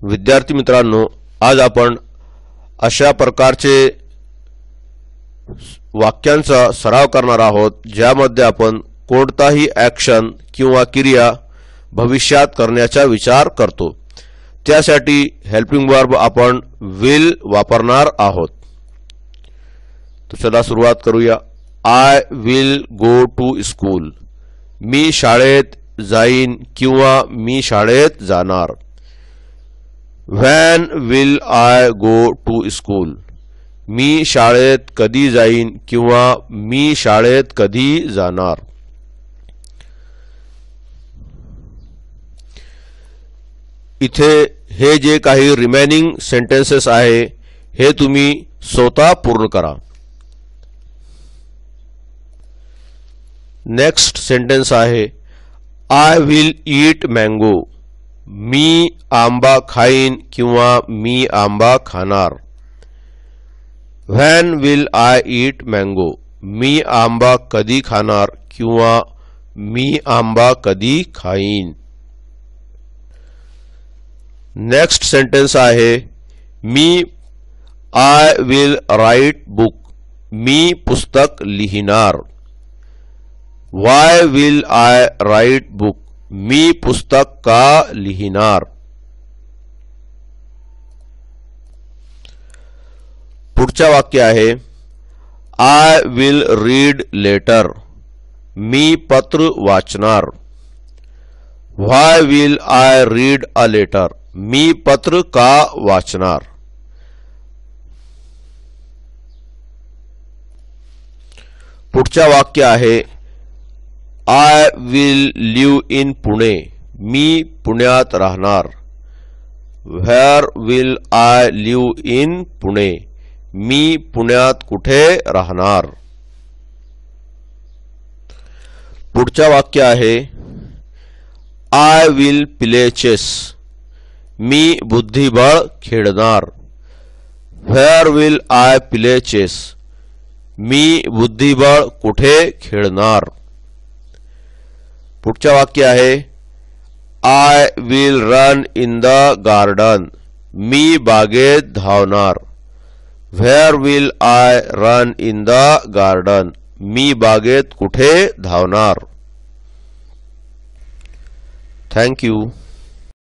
विद्यार्थी मित्रांनो, आज आपण अशा प्रकारचे वाक्यांचा सराव करणार आहोत ज्यामध्ये आपण कोणताही ॲक्शन किंवा क्रिया भविष्यात करण्याचा विचार करतो। त्यासाठी हेल्पिंग वर्ब आपण विल वापरणार आहोत। तो चला सुरुवात करूया। I will go to school. मी शाळेत जाईन किंवा मी शाळेत जाणार। When will I go to school. मी शाळेत कधी जाईन किंवा मी शाळेत कधी जाणार। इथे हे जे काही रिमेनिंग सेंटेन्सेस आहे हे तुम्ही स्वतः पूर्ण करा। नेक्स्ट सेंटेन्स आहे आय विल ईट मँगो। मी आंबा खाईन किंवा मी आंबा खाणार। When will I eat mango. मी आंबा कधी खाणार किंवा मी आंबा कधी खाईन। नेक्स्ट सेंटेन्स आहे मी आय विल राईट बुक। मी पुस्तक लिहिणार। Why will I write book. मी पुस्तक का लिहिणार। पुढच्या वाक्य आहे आय विल रीड लेटर। मी पत्र वाचणार। Why will I read a letter. मी पत्र का वाचणार। पुढच्या वाक्य आहे I will live in Pune. मी पुण्यात राहणार। Where will I live in Pune. मी पुण्यात कुठे राहणार। पुढच्या वाक्य आहे आय विल प्ले चेस। मी बुद्धिबळ खेळणार। Where will I play chess. मी बुद्धिबळ कुठे खेळणार। पुढच्या वाक्य आहे I will run in the garden. मी बागेत धावणार। Where will I run in the garden. मी बागेत कुठे धावणार। Thank you.